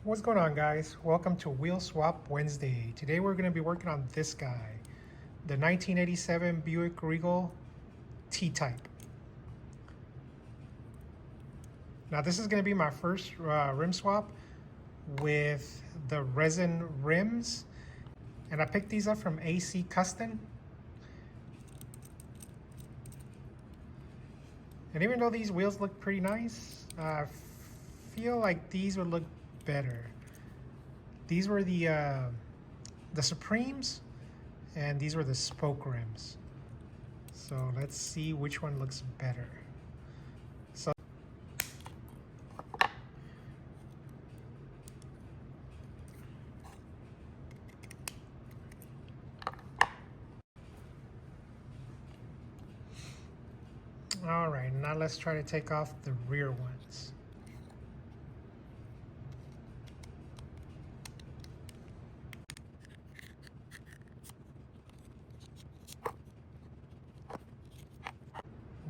What's going on, guys? Welcome to Wheel Swap Wednesday. Today we're going to be working on this guy, the 1987 Buick Regal T-Type. Now this is going to be my first rim swap with the resin rims, and I picked these up from AC Custom. And even though these wheels look pretty nice, I feel like these would look better. These were the Supremes, and these were the spoke rims. So let's see which one looks better. So all right, now let's try to take off the rear ones.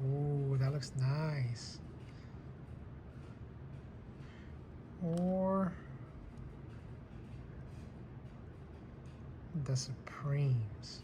Ooh, that looks nice. Or the Supremes.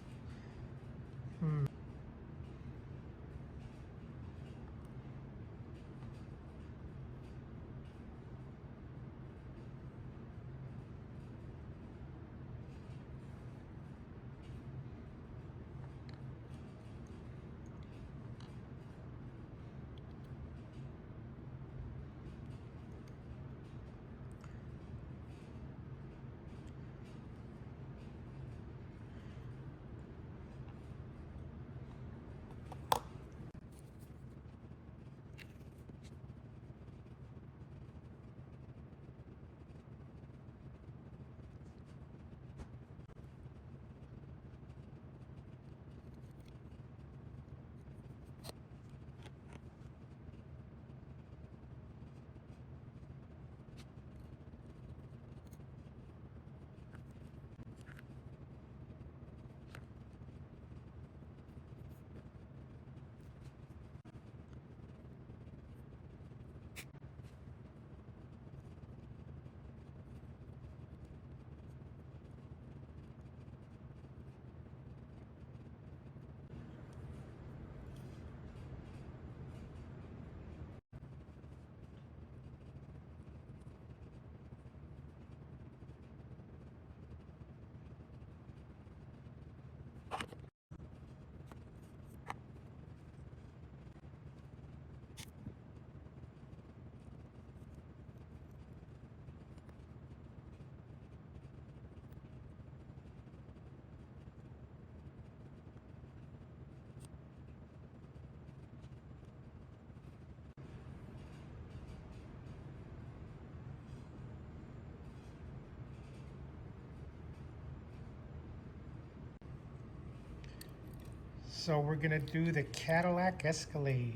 So we're gonna do the Cadillac Escalade.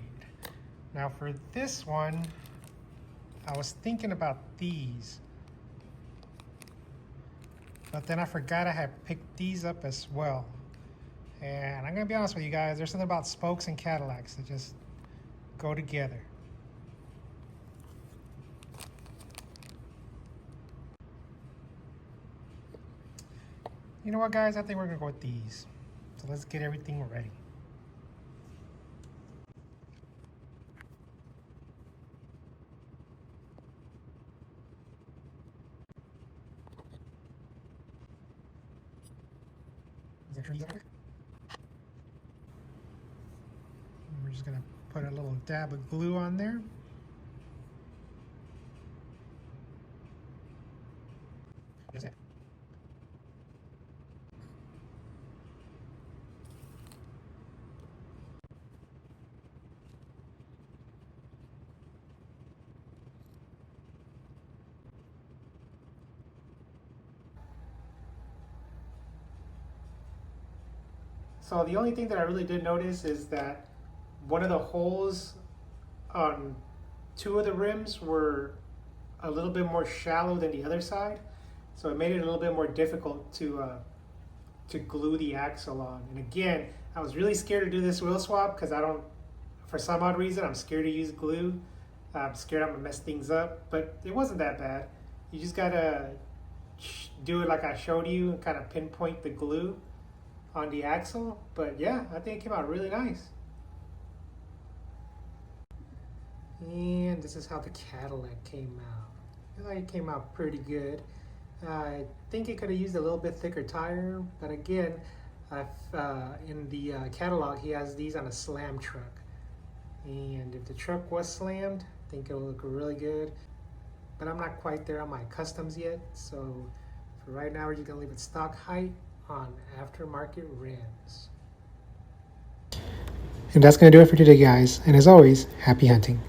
Now for this one, I was thinking about these, but then I forgot I had picked these up as well. And I'm gonna be honest with you guys, there's something about spokes and Cadillacs that just go together. You know what, guys? I think we're gonna go with these. So let's get everything ready. We're just gonna put a little dab of glue on there. So the only thing that I really did notice is that one of the holes on two of the rims were a little bit more shallow than the other side. So it made it a little bit more difficult to glue the axle on. And again, I was really scared to do this wheel swap because for some odd reason, I'm scared to use glue. I'm scared I'm gonna mess things up, but it wasn't that bad. You just gotta do it like I showed you and kind of pinpoint the glue on the axle. But yeah, I think it came out really nice. And this is how the Cadillac came out. I feel like it came out pretty good. I think it could have used a little bit thicker tire, but again, in the catalog, he has these on a slam truck. And if the truck was slammed, I think it'll look really good. But I'm not quite there on my customs yet, so for right now, we're just gonna leave it stock height on aftermarket rims. And that's gonna do it for today, guys. And as always, happy hunting.